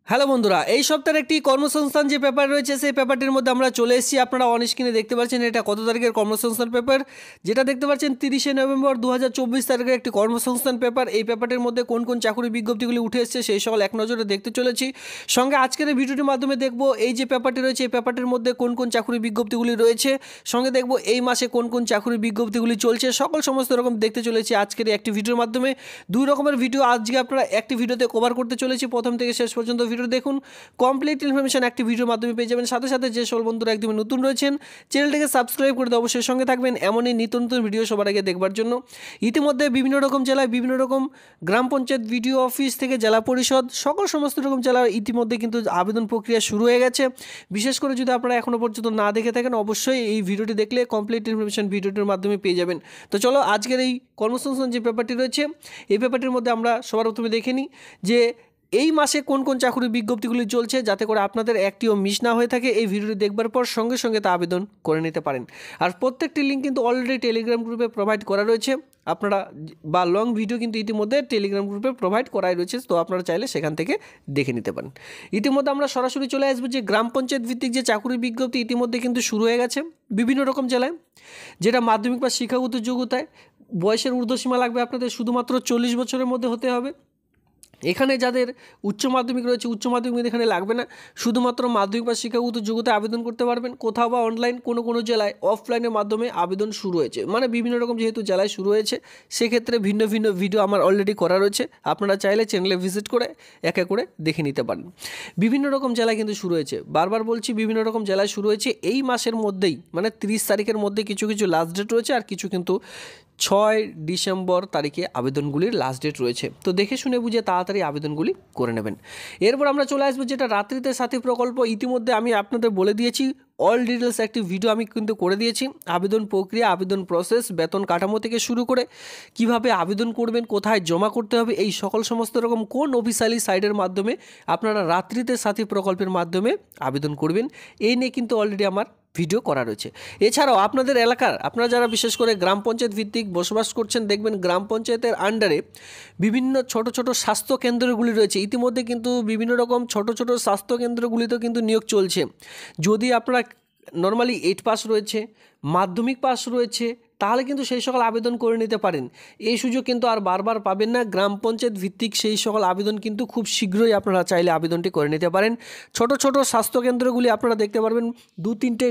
Hello বন্ধুরা, এই সপ্তাহের একটি কর্মসংস্থান যে পেপার রয়েছে সেই পেপারটির মধ্যে আমরা চলে এসেছি। আপনারা অন স্ক্রিনে দেখতে পাচ্ছেন এটা কত তারিখের কর্মসংস্থান পেপার, যেটা দেখতে পাচ্ছেন 30শে নভেম্বর 2024 তারিখের একটি কর্মসংস্থান পেপার। এই পেপারটির মধ্যে কোন কোন চাকরি বিজ্ঞপ্তিগুলি উঠে এসেছে সেই সকল এক নজরে দেখতে চলেছি। সঙ্গে আজকের এই ভিডিওটির মাধ্যমে দেখব এই যে পেপারটি রয়েছে এই পেপারটির মধ্যে কোন কোন চাকরি বিজ্ঞপ্তিগুলি রয়েছে, সঙ্গে দেখব এই মাসে কোন কোন চাকরি বিজ্ঞপ্তিগুলি চলছে, সমস্ত রকম দেখতে চলেছি আজকের একটি ভিডিওর মাধ্যমে। দুই রকমের ভিডিও আজকে আপনারা একটি ভিডিওতে কভার করতে চলেছি। প্রথম থেকে শেষ পর্যন্ত ভিডিও দেখুন, কমপ্লিট ইনফরমেশন একটি ভিডিওর মাধ্যমে পেয়ে যাবেন। সাথে সাথে যে সকল বন্ধুরা একদমই নতুন রয়েছেন চ্যানেলটিকে সাবস্ক্রাইব করে দিয়ে অবশ্যই সঙ্গে থাকবেন এমনই নিত্য নতুন ভিডিও সবার আগে দেখবার জন্য। ইতিমধ্যে বিভিন্ন রকম জেলায় বিভিন্ন রকম গ্রাম পঞ্চায়েত ভিডিও অফিস থেকে জেলা পরিষদ সমস্ত রকম জেলার ইতিমধ্যে কিন্তু আবেদন প্রক্রিয়া শুরু হয়ে গেছে। বিশেষ করে যদি আপনারা এখনও পর্যন্ত না দেখে থাকেন অবশ্যই এই ভিডিওটি দেখলে কমপ্লিট ইনফরমেশন ভিডিওটির মাধ্যমে পেয়ে যাবেন। তো চলো আজকের এই কর্মসংস্থান যে পেপারটি রয়েছে এই পেপারটির মধ্যে আমরা সবার প্রথমে দেখে নিই যে এই মাসে কোন কোন চাকরির বিজ্ঞপ্তিগুলি চলছে, যাতে করে আপনাদের একটিও মিস না হয়ে থাকে। এই ভিডিওটি দেখবার পর সঙ্গে সঙ্গে তা আবেদন করে নিতে পারেন। আর প্রত্যেকটি লিঙ্ক কিন্তু অলরেডি টেলিগ্রাম গ্রুপে প্রোভাইড করা রয়েছে। আপনারা বা লং ভিডিও কিন্তু ইতিমধ্যে টেলিগ্রাম গ্রুপে প্রোভাইড করাই রয়েছে, তো আপনারা চাইলে সেখান থেকে দেখে নিতে পারেন। ইতিমধ্যে আমরা সরাসরি চলে আসবো যে গ্রাম পঞ্চায়েত ভিত্তিক যে চাকরির বিজ্ঞপ্তি ইতিমধ্যে কিন্তু শুরু হয়ে গেছে বিভিন্ন রকম জেলায়, যেটা মাধ্যমিক বা শিক্ষাগত যোগ্যতায় বয়সের ঊর্ধ্বসীমা লাগবে আপনাদের শুধুমাত্র 40 বছরের মধ্যে হতে হবে। এখানে যাদের উচ্চ মাধ্যমিক রয়েছে উচ্চ মাধ্যমিক এখানে লাগবে না, শুধুমাত্র মাধ্যমিক বা শিক্ষাগত যোগ্যতায় আবেদন করতে পারবেন। কোথাও বা অনলাইন, কোনো জেলায় অফলাইনের মাধ্যমে আবেদন শুরু হয়েছে, মানে বিভিন্ন রকম যেহেতু জেলায় শুরু হয়েছে সেক্ষেত্রে ভিন্ন ভিন্ন ভিডিও আমার অলরেডি করা রয়েছে। আপনারা চাইলে চ্যানেলে ভিজিট করে এক এক করে দেখে নিতে পারেন। বিভিন্ন রকম জেলায় কিন্তু শুরু হয়েছে, বারবার বলছি বিভিন্ন রকম জেলায় শুরু হয়েছে। এই মাসের মধ্যেই মানে 30 তারিখের মধ্যে কিছু লাস্ট ডেট রয়েছে, আর কিছু কিন্তু 6 ডিসেম্বর তারিখে আবেদনগুলির লাস্ট ডেট রয়েছে। তো দেখে শুনে বুঝে তাড়াতাড়ি আবেদনগুলি করে নেবেন। এরপর আমরা চলে আসবো যেটা রাত্রিতে সাথী প্রকল্প। ইতিমধ্যে আমি আপনাদের বলে দিয়েছি, অল ডিটেলস একটি ভিডিও আমি কিন্তু করে দিয়েছি। আবেদন প্রক্রিয়া, আবেদন প্রসেস, বেতন কাঠামো থেকে শুরু করে কিভাবে আবেদন করবেন, কোথায় জমা করতে হবে, এই সমস্ত রকম কোন অফিসিয়ালি সাইটের মাধ্যমে আপনারা রাত্রিতে সাথী প্রকল্পের মাধ্যমে আবেদন করবেন, এই নিয়ে কিন্তু অলরেডি আমার ভিডিও করা রয়েছে। এছাড়াও আপনাদের এলাকার আপনারা যারা বিশেষ করে গ্রাম পঞ্চায়েত ভিত্তিক বসবাস করছেন, দেখবেন গ্রাম পঞ্চায়েতের আন্ডারে বিভিন্ন ছোট স্বাস্থ্য কেন্দ্রগুলি রয়েছে। ইতিমধ্যে কিন্তু বিভিন্ন রকম ছোট স্বাস্থ্য কেন্দ্রগুলিতেও কিন্তু নিয়োগ চলছে। যদি আপনারা নর্মালি 8 পাস রয়েছে, মাধ্যমিক পাস রয়েছে, তাহলে কিন্তু সেই সকল আবেদন করে নিতে পারেন। এই সুযোগ কিন্তু আর বারবার পাবেন না। গ্রাম পঞ্চায়েত ভিত্তিক সেই সকল আবেদন কিন্তু খুব শীঘ্রই আপনারা চাইলে আবেদনটি করে নিতে পারেন। ছোট স্বাস্থ্যকেন্দ্রগুলি আপনারা দেখতে পারবেন 2-3টে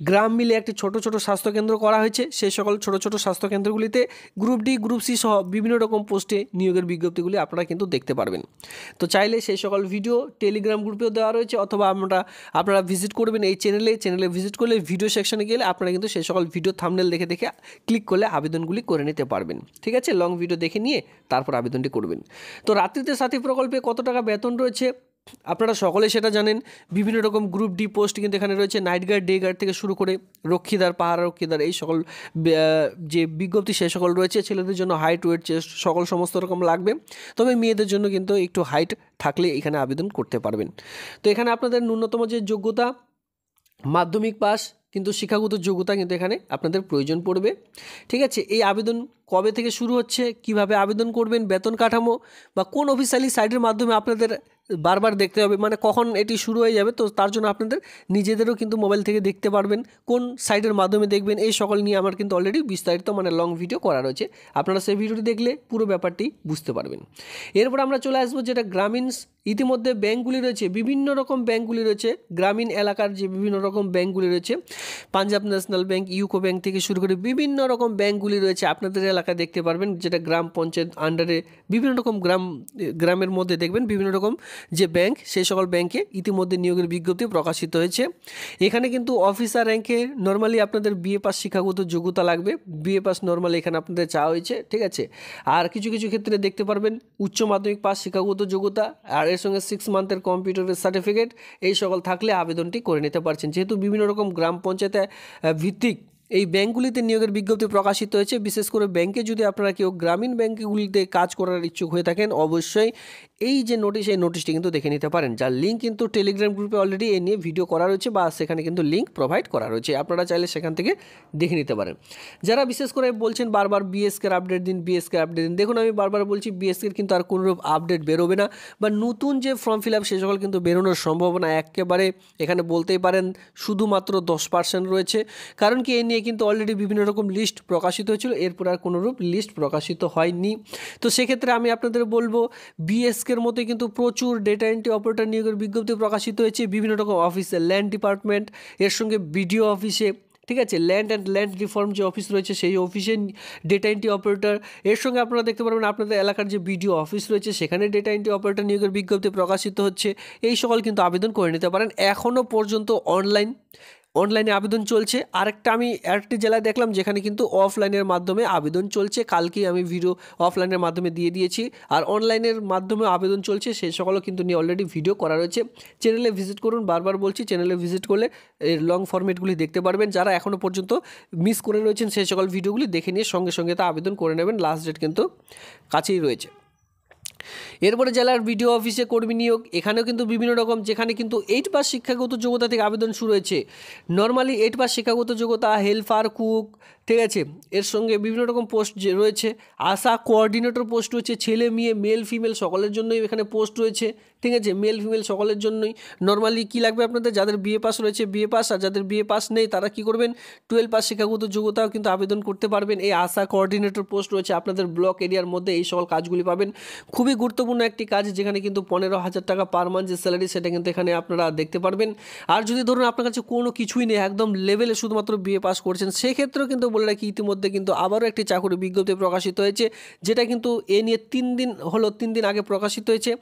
গ্রাম মিলে একটি ছোট স্বাস্থ্যকেন্দ্র করা হয়েছে। সেই সকল ছোট স্বাস্থ্যকেন্দ্রগুলিতে গ্রুপ ডি গ্রুপ সি সহ বিভিন্ন রকম পোস্টে নিয়োগের বিজ্ঞপ্তিগুলি আপনারা কিন্তু দেখতে পারবেন। তো চাইলে সেই সকল ভিডিও টেলিগ্রাম গ্রুপেও দেওয়া রয়েছে, অথবা আপনারা ভিজিট করবেন এই চ্যানেলে ভিজিট করলে ভিডিও সেকশনে গেলে আপনারা কিন্তু সেই সকল ভিডিও থাম্বনেল দেখে ক্লিক করলে আবেদনগুলি করে নিতে পারবেন। ঠিক আছে, লং ভিডিও দেখে নিয়ে তারপর আবেদনটি করবেন। তো রাত্রিতে সাথী প্রকল্পে কত টাকা বেতন রয়েছে আপনারা সকলে সেটা জানেন। বিভিন্ন রকম গ্রুপ ডি পোস্ট কিন্তু এখানে রয়েছে, নাইট গার্ড, ডে গার্ড থেকে শুরু করে রক্ষীদার, পাহারা রক্ষীদার, এই সকল যে বিজ্ঞপ্তি সে সকল রয়েছে। ছেলেদের জন্য হাইট, ওয়েট, চেস্ট সমস্ত রকম লাগবে, তবে মেয়েদের জন্য কিন্তু একটু হাইট থাকলে এখানে আবেদন করতে পারবেন। তো এখানে আপনাদের ন্যূনতম যে যোগ্যতা মাধ্যমিক পাস, কিন্তু শিক্ষাগত যোগ্যতা কিন্তু এখানে আপনাদের প্রয়োজন পড়বে। ঠিক আছে, এই আবেদন কবে থেকে শুরু হচ্ছে, কিভাবে আবেদন করবেন, বেতন কাঠামো বা কোন অফিসিয়ালি সাইটের মাধ্যমে আপনাদের বারবার দেখতে হবে, মানে কখন এটি শুরু হয়ে যাবে। তো তার জন্য আপনাদের নিজেদেরও কিন্তু মোবাইল থেকে দেখতে পারবেন কোন সাইটের মাধ্যমে দেখবেন, এই সকল নিয়ে আমার কিন্তু অলরেডি বিস্তারিত মানে লং ভিডিও করা রয়েছে। আপনারা সেই ভিডিওটি দেখলে পুরো ব্যাপারটি বুঝতে পারবেন। এরপর আমরা চলে আসবো যেটা গ্রামীণ। ইতিমধ্যে ব্যাঙ্কগুলি রয়েছে, বিভিন্ন রকম ব্যাঙ্কগুলি রয়েছে গ্রামীণ এলাকার, যে বিভিন্ন রকম ব্যাঙ্কগুলি রয়েছে, Punjab national bank, UCO bank থেকে শুরু করে বিভিন্ন রকম ব্যাঙ্কগুলি রয়েছে আপনাদের এলাকায় দেখতে পারবেন, যেটা গ্রাম পঞ্চায়েত আন্ডারে বিভিন্ন রকম গ্রামের মধ্যে দেখবেন বিভিন্ন রকম যে ব্যাংক, সেই সকল ব্যাংকে ইতিমধ্যে নিয়োগের বিজ্ঞপ্তি প্রকাশিত হয়েছে। এখানে কিন্তু অফিসার র্যাঙ্কে নর্মালি আপনাদের বিএ পাস শিক্ষাগত যোগ্যতা লাগবে, বিএ পাস নর্মালি এখানে আপনাদের চাওয়া হয়েছে। ঠিক আছে, আর কিছু ক্ষেত্রে দেখতে পারবেন উচ্চ মাধ্যমিক পাস শিক্ষাগত যোগ্যতা, আর এর সঙ্গে 6 মান্থের কম্পিউটারের সার্টিফিকেট, এই সকল থাকলে আবেদনটি করে নিতে পারছেন। যেহেতু বিভিন্ন রকম গ্রাম পঞ্চায়েতে ভিত্তিক এই ব্যাঙ্কগুলিতে নিয়োগের বিজ্ঞপ্তি প্রকাশিত হয়েছে, বিশেষ করে ব্যাংকে যদি আপনারা কেউ গ্রামীণ ব্যাঙ্কগুলিতে কাজ করার ইচ্ছুক হয়ে থাকেন অবশ্যই এই যে নোটিশ, এই নোটিশটি কিন্তু দেখে নিতে পারেন, যার লিঙ্ক কিন্তু টেলিগ্রাম গ্রুপে অলরেডি এ নিয়ে ভিডিও করা রয়েছে বা সেখানে কিন্তু লিঙ্ক প্রোভাইড করা রয়েছে, আপনারা চাইলে সেখান থেকে দেখে নিতে পারেন। যারা বিশেষ করে বলছেন বারবার বিএসকের আপডেট দিন, বিএসকের আপডেট দিন, দেখুন আমি বারবার বলছি বিএসকের কিন্তু আর কোনোরূপ আপডেট বেরোবে না, বা নতুন যে ফর্ম ফিল আপ সে সকল কিন্তু বেরোনোর সম্ভাবনা একেবারে এখানে বলতেই পারেন শুধুমাত্র 10% রয়েছে। কারণ কি, এ নিয়ে কিন্তু অলরেডি বিভিন্ন রকম লিস্ট প্রকাশিত হয়েছিল, এরপর আর কোনোরূপ লিস্ট প্রকাশিত হয়নি। তো সেক্ষেত্রে আমি আপনাদের বলবো বিএসকের মতোই কিন্তু প্রচুর ডেটা এন্ট্রি অপারেটর নিয়োগের বিজ্ঞপ্তি প্রকাশিত হয়েছে বিভিন্ন রকম অফিসে, ল্যান্ড ডিপার্টমেন্ট, এর সঙ্গে বিডিও অফিসে, ঠিক আছে, ল্যান্ড রিফর্ম যে অফিস রয়েছে সেই অফিসে ডেটা এন্ট্রি অপারেটর, এর সঙ্গে আপনারা দেখতে পারবেন আপনাদের এলাকার যে বিডিও অফিস রয়েছে সেখানে ডেটা এন্ট্রি অপারেটর নিয়োগের বিজ্ঞপ্তি প্রকাশিত হচ্ছে। এই সকল কিন্তু আবেদন করে নিতে পারেন, এখনও পর্যন্ত অনলাইনে আবেদন চলছে। আরেকটি জেলায় দেখলাম যেখানে কিন্তু অফলাইনের মাধ্যমে আবেদন চলছে, কালকেই আমি ভিডিও অফলাইনের মাধ্যমে দিয়ে দিয়েছি, আর অনলাইনের মাধ্যমে আবেদন চলছে সেই সকলও কিন্তু নিয়ে অলরেডি ভিডিও করা রয়েছে। চ্যানেলে ভিজিট করুন, বারবার বলছি চ্যানেলে ভিজিট করলে এর লং ফরম্যাটগুলি দেখতে পারবেন। যারা এখনও পর্যন্ত মিস করে রয়েছেন সেই সকল ভিডিওগুলি দেখে নিয়ে সঙ্গে সঙ্গে তা আবেদন করে নেবেন, লাস্ট ডেট কিন্তু কাছেই রয়েছে। এরপরে জেলার বিডিও অফিসে কর্মী নিয়োগ, এখানেও কিন্তু বিভিন্ন রকম, যেখানে কিন্তু 8 পাস শিক্ষাগত যোগ্যতা থেকে আবেদন শুরু হয়েছে। নর্মালি 8 পাস শিক্ষাগত যোগ্যতা, হেল্পার, কুক, ঠিক আছে, এর সঙ্গে বিভিন্ন রকম পোস্ট যে রয়েছে, আশা কোঅর্ডিনেটর পোস্ট রয়েছে, ছেলে মেয়ে মেল ফিমেল সকলের জন্যই এখানে পোস্ট রয়েছে, ঠিক আছে, মেল ফিমেল সকলের জন্যই। নর্মালি কী লাগবে আপনাদের, যাদের বিএ পাস রয়েছে বিএ পাস, আর যাদের বিএ পাস নেই তারা কী করবেন, 12 পাস শিক্ষাগত যোগ্যতাও কিন্তু আবেদন করতে পারবেন। এই আশা কোঅর্ডিনেটর পোস্ট রয়েছে আপনাদের ব্লক এরিয়ার মধ্যে, এই সকল কাজগুলি পাবেন। খুবই গুরুত্বপূর্ণ একটি কাজ, যেখানে কিন্তু 15,000 টাকা পার মান্থ যে স্যালারি সেটা কিন্তু এখানে আপনারা দেখতে পারবেন। আর যদি ধরুন আপনার কাছে কোনো কিছুই নেই, একদম লেভেলে শুধুমাত্র বিএ পাস করছেন, সেক্ষেত্রেও কিন্তু বলে রাখি ইতিমধ্যে কিন্তু আবারও একটি চাকরি বিজ্ঞপ্তি প্রকাশিত হয়েছে, যেটা কিন্তু এ নিয়ে 3 দিন আগে প্রকাশিত হয়েছে।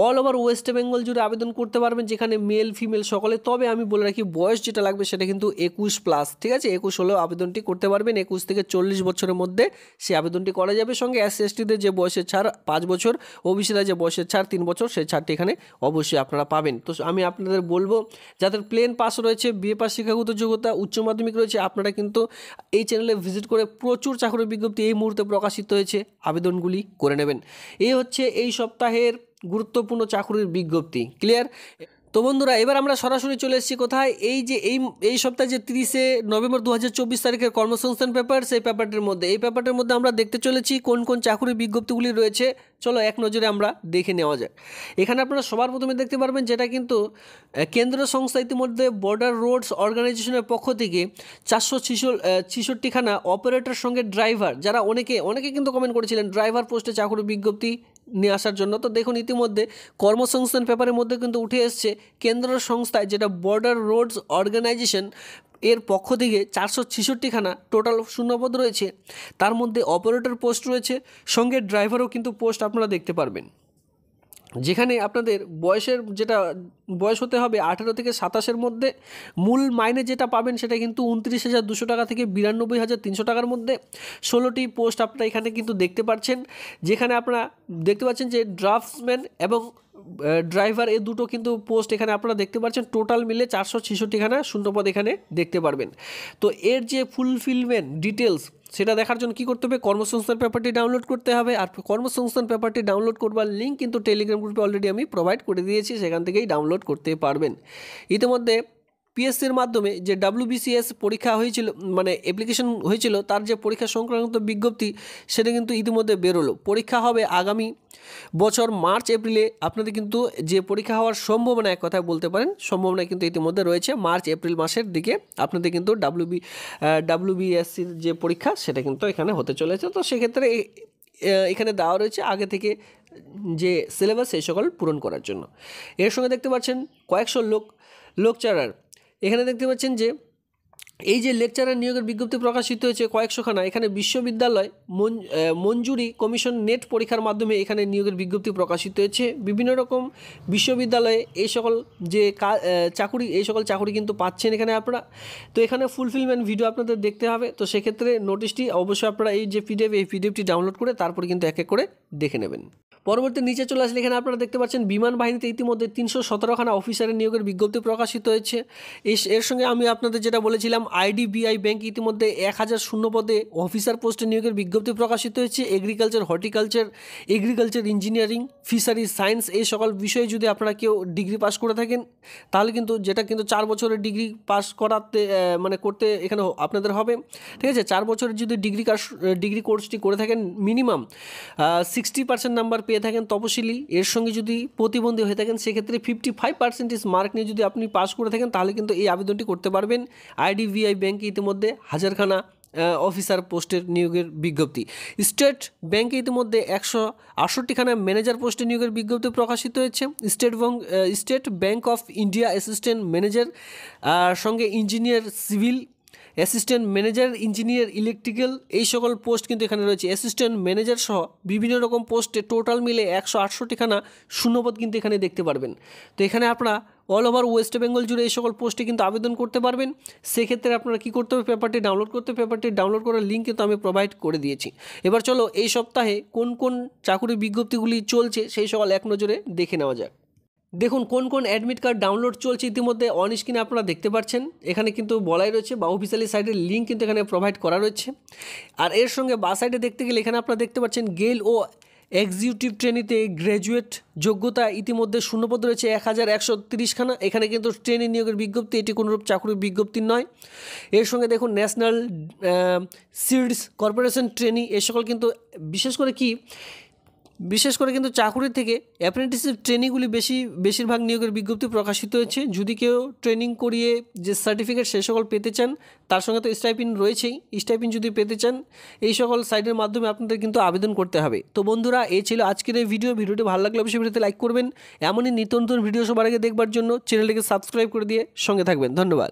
অল ওভার ওয়েস্ট বেঙ্গল জুড়ে আবেদন করতে পারবেন, যেখানে মেল ফিমেল সকলে। তবে আমি বলে রাখি বয়স যেটা লাগবে সেটা কিন্তু 21+, ঠিক আছে, 21 হলেও আবেদনটি করতে পারবেন। 21 থেকে 40 বছরের মধ্যে সে আবেদনটি করা যাবে। সঙ্গে SC/STদের যে বয়সের ছাড় 5 বছর, ওবিসিরা যে বয়সের ছাড় 3 বছর, সেই ছাড়টি এখানে অবশ্যই আপনারা পাবেন। তো আমি আপনাদের বলবো যাদের প্লেন পাস রয়েছে, বিএ পাস শিক্ষাগত যোগ্যতা, উচ্চ মাধ্যমিক রয়েছে, আপনারা কিন্তু এই চ্যানেলে ভিজিট করে প্রচুর চাকরির বিজ্ঞপ্তি এই মুহূর্তে প্রকাশিত হয়েছে, আবেদনগুলি করে নেবেন। এই হচ্ছে এই সপ্তাহের গুরুত্বপূর্ণ চাকরির বিজ্ঞপ্তি। ক্লিয়ার? তো বন্ধুরা, এবার আমরা সরাসরি চলে এসেছি কোথায়, এই সপ্তাহে যে 30শে নভেম্বর 2024 তারিখের কর্মসংস্থান পেপার, সেই পেপারটির মধ্যে আমরা দেখতে চলেছি কোন কোন চাকরির বিজ্ঞপ্তিগুলি রয়েছে। চলো এক নজরে আমরা দেখে নেওয়া যায়। এখানে আপনারা সবার প্রথমে দেখতে পারবেন যেটা কিন্তু কেন্দ্রীয় সংস্থা ইতিমধ্যে বর্ডার রোডস অর্গানাইজেশনের পক্ষ থেকে 466খানা অপারেটর সঙ্গে ড্রাইভার, যারা অনেকে কিন্তু কমেন্ট করেছিলেন ড্রাইভার পোস্টে চাকরির বিজ্ঞপ্তি নিয়ে আসার জন্য। তো দেখুন ইতিমধ্যে কর্মসংস্থান পেপারের মধ্যে কিন্তু উঠে এসছে কেন্দ্র সংস্থায়, যেটা বর্ডার রোডস অর্গানাইজেশন, এর পক্ষ থেকে 466খানা টোটাল শূন্যপদ রয়েছে। তার মধ্যে অপারেটর পোস্ট রয়েছে, সঙ্গে ড্রাইভারও কিন্তু পোস্ট আপনারা দেখতে পারবেন। যেখানে আপনাদের বয়স হতে হবে 18 থেকে 27-এর মধ্যে। মূল মাইনে যেটা পাবেন সেটা কিন্তু 29,200 টাকা থেকে 92,300 টাকার মধ্যে। 16টি পোস্ট আপনারা এখানে কিন্তু দেখতে পাচ্ছেন, যেখানে আপনারা দেখতে পাচ্ছেন যে ড্রাফটসম্যান এবং ড্রাইভার, এই দুটো কিন্তু পোস্ট এখানে আপনারা দেখতে পাচ্ছেন। টোটাল মিলে 466খানা শূন্যপদ এখানে দেখতে পারবেন। তো এর যে ফুলফিলমেন্ট ডিটেলস সেটা দেখার জন্য কী করতে হবে, কর্মসংস্থান পেপারটি ডাউনলোড করতে হবে। আর কর্মসংস্থান পেপারটি ডাউনলোড করবার লিঙ্ক কিন্তু টেলিগ্রাম গ্রুপে অলরেডি আমি প্রোভাইড করে দিয়েছি, সেখান থেকেই ডাউনলোড করতে পারবেন। ইতিমধ্যে পিএসসির মাধ্যমে যে WBCS পরীক্ষা হয়েছিল, মানে অ্যাপ্লিকেশন হয়েছিল, তার যে পরীক্ষা সংক্রান্ত বিজ্ঞপ্তি সেটা কিন্তু ইতিমধ্যে বেরোলো। পরীক্ষা হবে আগামী বছর মার্চ এপ্রিলে। আপনাদের কিন্তু যে পরীক্ষা হওয়ার সম্ভাবনা, এক কথায় বলতে পারেন সম্ভাবনা কিন্তু ইতিমধ্যে রয়েছে, মার্চ এপ্রিল মাসের দিকে আপনাদের কিন্তু WBSCর যে পরীক্ষা সেটা কিন্তু এখানে হতে চলেছে। তো সেক্ষেত্রে এখানে দেওয়া রয়েছে আগে থেকে যে সিলেবাস সেই সকল পূরণ করার জন্য। এর সঙ্গে দেখতে পাচ্ছেন কয়েকশো লেকচারার, এখানে দেখতে পাচ্ছেন যে এই যে লেকচারার নিয়োগের বিজ্ঞপ্তি প্রকাশিত হয়েছে কয়েকশোখানা। এখানে বিশ্ববিদ্যালয় মঞ্জুরি কমিশন নেট পরীক্ষার মাধ্যমে এখানে নিয়োগের বিজ্ঞপ্তি প্রকাশিত হয়েছে। বিভিন্ন রকম বিশ্ববিদ্যালয়ে এই সকল চাকুরি কিন্তু পাচ্ছেন এখানে আপনারা। তো এখানে ফুলফিলমেন্ট ভিডিও আপনাদের দেখতে হবে। তো সেক্ষেত্রে নোটিশটি অবশ্যই আপনারা এই যে পিডিএফটি ডাউনলোড করে তারপরে কিন্তু এক এক করে দেখে নেবেন। পরবর্তী নিচে চলে আসলে এখানে আপনারা দেখতে পাচ্ছেন বিমান বাহিনীতে ইতিমধ্যে 317খানা অফিসারের নিয়োগের বিজ্ঞপ্তি প্রকাশিত হয়েছে। এর সঙ্গে আমি আপনাদের যেটা বলেছিলাম আইডিবিআই ব্যাংক ইতিমধ্যে 1000 শূন্য পদে অফিসার পোস্টে নিয়োগের বিজ্ঞপ্তি প্রকাশিত হয়েছে। Agriculture, horticulture, agriculture engineering, fisheries science এই সকল বিষয়ে যদি আপনারা কেউ ডিগ্রি পাস করে থাকেন তাহলে কিন্তু যেটা কিন্তু 4 বছরের ডিগ্রি পাস করাতে করতে এখানে আপনাদের হবে। ঠিক আছে, 4 বছরের যদি ডিগ্রি কোর্সটি করে থাকেন মিনিমাম 60% নাম্বার পেয়ে থাকেন তপশিলি, এর সঙ্গে যদি প্রতিবন্ধী হয়ে থাকেন সেক্ষেত্রে 55% মার্ক নিয়ে যদি আপনি পাস করে থাকেন তাহলে কিন্তু এই আবেদনটি করতে পারবেন। আইডিবিআই ব্যাংকে ইতিমধ্যে 1000খানা অফিসার পোস্টের নিয়োগের বিজ্ঞপ্তি। স্টেট ব্যাংকে ইতিমধ্যে 168খানা ম্যানেজার পোস্টে নিয়োগের বিজ্ঞপ্তি প্রকাশিত হয়েছে। State Bank of India assistant manager সঙ্গে engineer civil, assistant manager, engineer electrical এই সকল পোস্ট কিন্তু এখানে রয়েছে। অ্যাসিস্ট্যান্ট ম্যানেজার সহ বিভিন্ন রকম পোস্টে টোটাল মিলে 168খানা শূন্যপদ কিন্তু এখানে দেখতে পারবেন। তো এখানে আপনারা অল ওভার ওয়েস্ট বেঙ্গল জুড়ে এই সকল পোস্টে কিন্তু আবেদন করতে পারবেন। সেক্ষেত্রে আপনারা কী করতে হবে, পেপারটি ডাউনলোড করার লিঙ্ক কিন্তু আমি প্রোভাইড করে দিয়েছি। এবার চলো এই সপ্তাহে কোন কোন চাকুরির বিজ্ঞপ্তিগুলি চলছে সেই সকল এক নজরে দেখে নেওয়া যাক। দেখুন কোন কোন অ্যাডমিট কার্ড ডাউনলোড চলছে ইতিমধ্যে অন স্ক্রিনে আপনারা দেখতে পাচ্ছেন। এখানে কিন্তু বলাই রয়েছে বা অফিসিয়ালি সাইটের লিঙ্ক কিন্তু এখানে প্রোভাইড করা রয়েছে। আর এর সঙ্গে বা সাইডে দেখতে গেলে এখানে আপনারা দেখতে পাচ্ছেন গেল ও এক্সিকিউটিভ ট্রেনিতে গ্র্যাজুয়েট যোগ্যতা ইতিমধ্যে শূন্যপদ রয়েছে 1130খানা। এখানে কিন্তু ট্রেনি নিয়োগের বিজ্ঞপ্তি, এটি কোনোরূপ চাকরির বিজ্ঞপ্তি নয়। এর সঙ্গে দেখুন ন্যাশনাল সিডস কর্পোরেশন ট্রেনি এ সকল কিন্তু বিশেষ করে কিন্তু চাকুরির থেকে অ্যাপ্রেন্টিসশিপ ট্রেনিংগুলি বেশিরভাগ নিয়োগের বিজ্ঞপ্তি প্রকাশিত হয়েছে। যদি কেউ ট্রেনিং করিয়ে যে সার্টিফিকেট সে সকল পেতে চান, তার সঙ্গে তো স্টাইপেন্ড রয়েছেই, স্টাইপেন্ড যদি পেতে চান এই সকল সাইটের মাধ্যমে আপনাদের কিন্তু আবেদন করতে হবে। তো বন্ধুরা এই ছিল আজকের এই ভিডিওটি ভালো লাগলে অবশ্যই ভিডিওতে লাইক করবেন। এমনই নিত্য নতুন ভিডিও সবার আগে দেখবার জন্য চ্যানেলটিকে সাবস্ক্রাইব করে দিয়ে সঙ্গে থাকবেন। ধন্যবাদ।